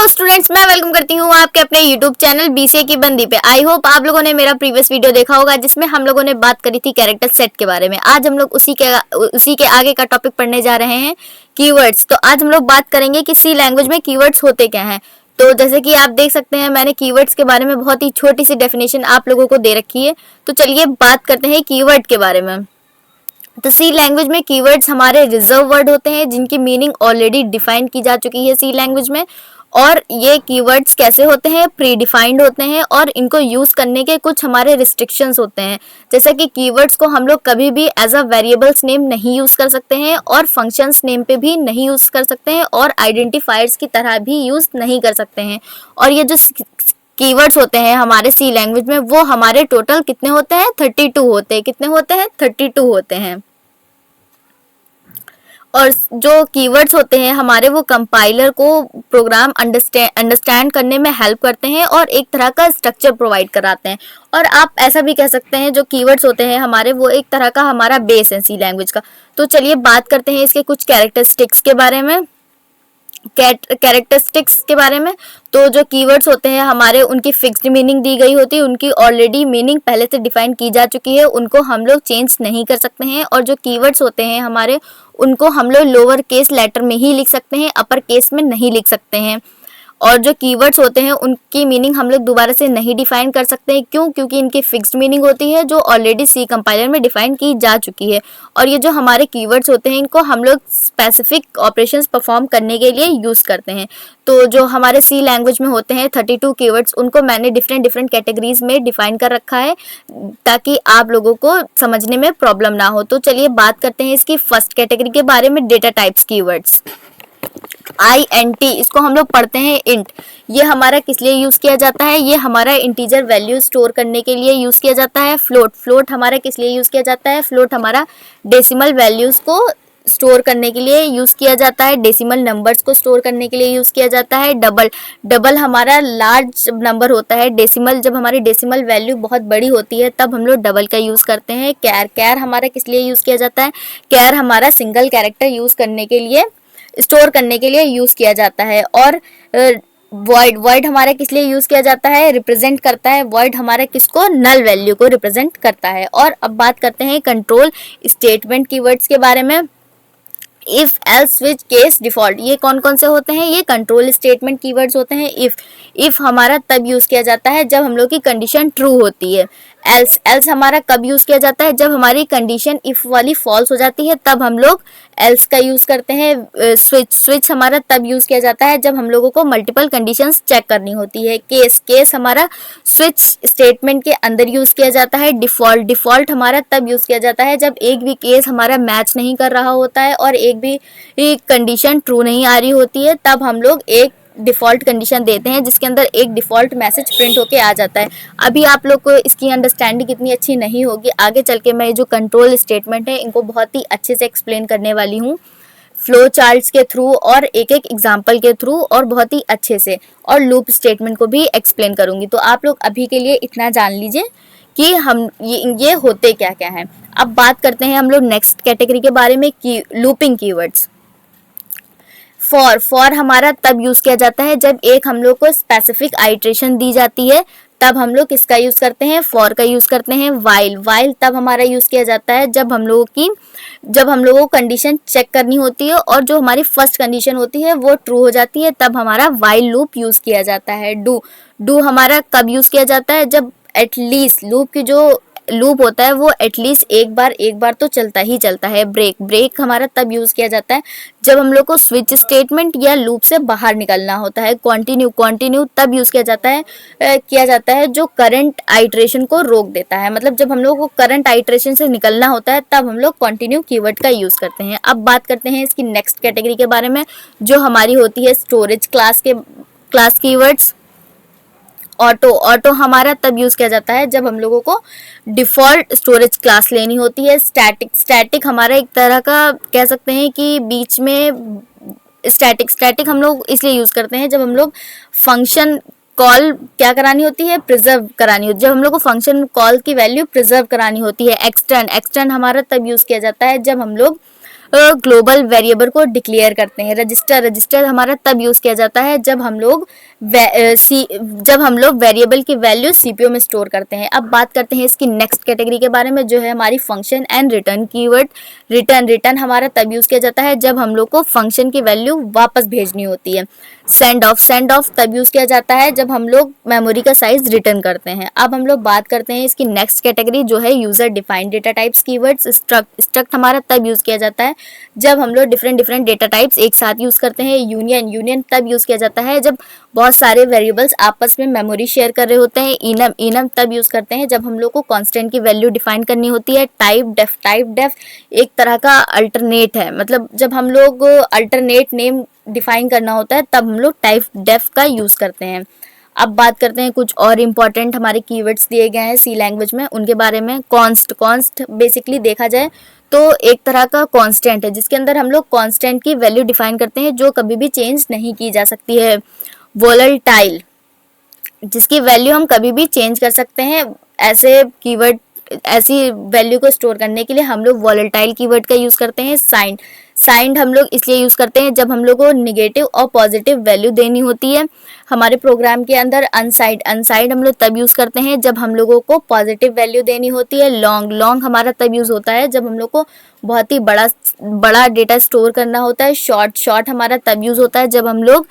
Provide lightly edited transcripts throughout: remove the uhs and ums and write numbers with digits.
Students, मैं welcome करती हूँ आपके अपने यूट्यूब चैनल बीसीए की बंदी पे। आई होप आप लोगों ने मेरा प्रीवियस वीडियो देखा होगा जिसमें हम लोगों ने बात करी थी कैरेक्टर सेट के बारे में। आज हम लोग उसी के आगे का टॉपिक पढ़ने जा रहे हैं, कीवर्ड्स। तो आज हम लोग बात करेंगे कि सी लैंग्वेज में कीवर्ड्स होते क्या हैं। तो जैसे कि आप देख सकते हैं, मैंने कीवर्ड्स के बारे में बहुत ही छोटी सी डेफिनेशन आप लोगों को दे रखी है। तो चलिए बात करते हैं कीवर्ड के बारे में। तो सी लैंग्वेज में कीवर्ड्स हमारे रिजर्व वर्ड होते हैं जिनकी मीनिंग ऑलरेडी डिफाइन की जा चुकी है सी लैंग्वेज में। और ये कीवर्ड्स कैसे होते हैं, प्री डिफाइंड होते हैं और इनको यूज करने के कुछ हमारे रिस्ट्रिक्शंस होते हैं। जैसे कि कीवर्ड्स को हम लोग कभी भी एज अ वेरिएबल्स नेम नहीं यूज कर सकते हैं और फंक्शंस नेम पे भी नहीं यूज कर सकते हैं और आइडेंटिफायर्स की तरह भी यूज नहीं कर सकते हैं। और ये जो कीवर्ड्स होते हैं हमारे सी लैंग्वेज में, वो हमारे टोटल कितने होते हैं, 32 होते हैं। कितने होते हैं, 32 होते हैं। और जो कीवर्ड्स होते हैं हमारे, वो कंपाइलर को प्रोग्राम अंडरस्टैंड करने में हेल्प करते हैं और एक तरह का स्ट्रक्चर प्रोवाइड कराते हैं। और आप ऐसा भी कह सकते हैं जो कीवर्ड्स होते हैं हमारे, वो एक तरह का हमारा बेस है सी लैंग्वेज का। तो चलिए बात करते हैं इसके कुछ कैरेक्टरिस्टिक्स के बारे में। तो जो कीवर्ड्स होते हैं हमारे, उनकी फिक्स्ड मीनिंग दी गई होती है, उनकी ऑलरेडी मीनिंग पहले से डिफाइन की जा चुकी है, उनको हम लोग चेंज नहीं कर सकते हैं। और जो कीवर्ड्स होते हैं हमारे, उनको हम लोग लोअर केस लेटर में ही लिख सकते हैं, अपर केस में नहीं लिख सकते हैं। और जो कीवर्ड्स होते हैं उनकी मीनिंग हम लोग दोबारा से नहीं डिफाइन कर सकते हैं। क्यों? क्योंकि इनकी फिक्स्ड मीनिंग होती है जो ऑलरेडी सी कंपाइलर में डिफाइन की जा चुकी है। और ये जो हमारे कीवर्ड्स होते हैं, इनको हम लोग स्पेसिफिक ऑपरेशंस परफॉर्म करने के लिए यूज़ करते हैं। तो जो हमारे सी लैंग्वेज में होते हैं 32 कीवर्ड्स, उनको मैंने डिफरेंट कैटेगरीज में डिफाइन कर रखा है ताकि आप लोगों को समझने में प्रॉब्लम ना हो। तो चलिए बात करते हैं इसकी फर्स्ट कैटेगरी के बारे में, डेटा टाइप्स कीवर्ड्स। INT, इसको हम लोग पढ़ते हैं इंट। ये हमारा किस लिए यूज किया जाता है, ये हमारा इंटीजर वैल्यू स्टोर करने के लिए यूज किया जाता है। फ्लोट हमारा किस लिए यूज किया जाता है, फ्लोट हमारा डेसिमल वैल्यूज को स्टोर करने के लिए यूज किया जाता है, डेसिमल नंबर्स को स्टोर करने के लिए यूज किया जाता है। डबल हमारा लार्ज नंबर होता है। डेसिमल, जब हमारी डेसिमल वैल्यू बहुत बड़ी होती है तब हम लोग डबल का यूज करते हैं। कैर हमारा किस लिए यूज किया जाता है, कैर हमारा सिंगल कैरेक्टर यूज करने के लिए, स्टोर करने के लिए यूज किया जाता है। और वॉइड हमारा किस लिए यूज किया जाता है, रिप्रेजेंट करता है। वॉइड हमारा किसको, नल वैल्यू को रिप्रेजेंट करता है। और अब बात करते हैं कंट्रोल स्टेटमेंट कीवर्ड्स के बारे में। If, else, switch, case, default, ये कौन कौन से होते हैं, ये कंट्रोल स्टेटमेंट कीवर्ड्स होते हैं। इफ हमारा तब यूज किया जाता है जब हम लोग की कंडीशन ट्रू होती है। एल्स हमारा कब यूज किया जाता है, जब हमारी कंडीशन इफ वाली फॉल्स हो जाती है, तब हम लोग एल्स का यूज करते हैं। स्विच हमारा तब यूज किया जाता है जब हम लोगों को मल्टीपल कंडीशंस चेक करनी होती है। केस हमारा स्विच स्टेटमेंट के अंदर यूज किया जाता है। डिफॉल्ट हमारा तब यूज किया जाता है जब एक भी केस हमारा मैच नहीं कर रहा होता है और एक भी कंडीशन ट्रू नहीं आ रही होती है, तब हम लोग एक डिफ़ॉल्ट कंडीशन देते हैं जिसके अंदर एक डिफ़ॉल्ट मैसेज प्रिंट होके आ जाता है। अभी आप लोग को इसकी अंडरस्टैंडिंग इतनी अच्छी नहीं होगी, आगे चल के मैं जो कंट्रोल स्टेटमेंट है इनको बहुत ही अच्छे से एक्सप्लेन करने वाली हूँ, फ्लो चार्ट्स के थ्रू और एक एग्जाम्पल के थ्रू, और बहुत ही अच्छे से, और लूप स्टेटमेंट को भी एक्सप्लेन करूँगी। तो आप लोग अभी के लिए इतना जान लीजिए कि हम ये होते क्या क्या हैं। अब बात करते हैं हम लोग नेक्स्ट कैटेगरी के बारे में, लूपिंग कीवर्ड्स। फॉर हमारा तब यूज किया जाता है जब एक हम लोग को स्पेसिफिक आइट्रेशन दी जाती है, तब हम लोग किसका यूज करते हैं, फॉर का यूज करते हैं। वाइल तब हमारा यूज किया जाता है जब हम लोगों को कंडीशन चेक करनी होती है और जो हमारी फर्स्ट कंडीशन होती है वो ट्रू हो जाती है, तब हमारा वाइल लूप यूज किया जाता है। डू हमारा कब यूज किया जाता है, जब एटलीस्ट लूप की जो लूप होता है वो एटलीस्ट एक बार तो चलता ही चलता है। ब्रेक हमारा तब यूज किया जाता है जब हम लोग को स्विच स्टेटमेंट या लूप से बाहर निकलना होता है। कॉन्टिन्यू तब यूज किया जाता है जो करंट आइट्रेशन को रोक देता है। मतलब जब हम लोग को करंट आइट्रेशन से निकलना होता है तब हम लोग कॉन्टिन्यू कीवर्ड का यूज करते हैं। अब बात करते हैं इसकी नेक्स्ट कैटेगरी के बारे में, जो हमारी होती है स्टोरेज क्लास कीवर्ड्स। ऑटो हमारा तब यूज किया जाता है जब हम लोगों को डिफॉल्ट स्टोरेज क्लास लेनी होती है। स्टैटिक हमारा एक तरह का कह सकते हैं कि बीच में स्टैटिक हम लोग इसलिए यूज करते हैं जब हम लोग फंक्शन कॉल क्या करानी होती है, प्रिजर्व करानी होती है, जब हम लोग को फंक्शन कॉल की वैल्यू प्रिजर्व करानी होती है। एक्सटर्न हमारा तब यूज किया जाता है जब हम लोग ग्लोबल वेरिएबल को डिक्लेयर करते हैं। रजिस्टर हमारा तब यूज़ किया जाता है जब हम लोग वेरिएबल की वैल्यू सीपीयू में स्टोर करते हैं। अब बात करते हैं इसकी नेक्स्ट कैटेगरी के बारे में, जो है हमारी function and return keyword. Return हमारा तब यूज़ किया जाता है जब हम लोग को फंक्शन की वैल्यू वापस भेजनी होती है। सेंड ऑफ तब यूज़ किया जाता है जब हम लोग मेमोरी का साइज रिटर्न करते हैं। अब हम लोग बात करते हैं इसकी नेक्स्ट कैटेगरी, जो है user defined data types keywords. Struct हमारा तब यूज़ किया जाता है जब हम लोग डिफरेंट डेटा टाइप्स एक साथ यूज़ करते हैं। यूनियन तब यूज़ किया जाता है जब बहुत सारे वेरिएबल्स आपस में मेमोरी शेयर कर रहे होते हैं। इनम तब यूज़ करते हैं जब हम लोग को कांस्टेंट की वैल्यू डिफाइन करनी होती है। टाइप डेफ एक तरह का अल्टरनेट है, मतलब जब हम लोग अल्टरनेट नेम डिफाइन करना होता है तब हम लोग टाइप डेफ का यूज़ करते हैं। अब बात करते हैं कुछ और इम्पॉर्टेंट हमारे कीवर्ड्स दिए गए हैं सी लैंग्वेज में, उनके बारे में। कॉन्स्ट बेसिकली देखा जाए तो एक तरह का कांस्टेंट है जिसके अंदर हम लोग कांस्टेंट की वैल्यू डिफाइन करते हैं जो कभी भी चेंज नहीं की जा सकती है। वोलेटाइल, जिसकी वैल्यू हम कभी भी चेंज कर सकते हैं। ऐसे कीवर्ड, ऐसी वैल्यू को स्टोर करने के लिए हम लोग वोलेटाइल कीवर्ड का यूज़ करते हैं। साइंड हम लोग इसलिए यूज़ करते हैं जब हम लोग को निगेटिव और पॉजिटिव वैल्यू देनी होती है हमारे प्रोग्राम के अंदर। अनसाइड हम लोग तब यूज़ करते हैं जब हम लोगों को पॉजिटिव वैल्यू देनी होती है। लॉन्ग हमारा तब यूज़ होता है जब हम लोग को बहुत ही बड़ा डेटा स्टोर करना होता है। शॉर्ट हमारा तब यूज़ होता है जब हम लोग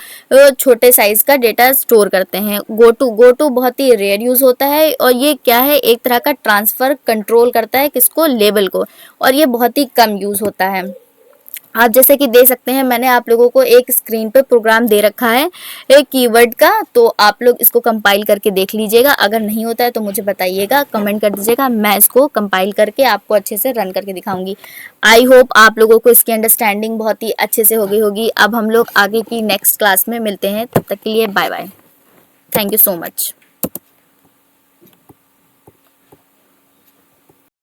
छोटे साइज़ का डेटा स्टोर करते हैं। गो टू बहुत ही रेयर यूज़ होता है, और ये क्या है, एक तरह का ट्रांसफ़र कंट्रोल करता है किसको, लेबल को, और ये बहुत ही कम यूज़ होता है। आप जैसे कि देख सकते हैं मैंने आप लोगों को एक स्क्रीन पे प्रोग्राम दे रखा है एक कीवर्ड का, तो आप लोग इसको कंपाइल करके देख लीजिएगा। अगर नहीं होता है तो मुझे बताइएगा, कमेंट कर दीजिएगा, मैं इसको कंपाइल करके आपको अच्छे से रन करके दिखाऊंगी। आई होप आप लोगों को इसकी अंडरस्टैंडिंग बहुत ही अच्छे से हो गई होगी। अब हम लोग आगे की नेक्स्ट क्लास में मिलते हैं, तब तक के लिए bye bye. Thank you so much.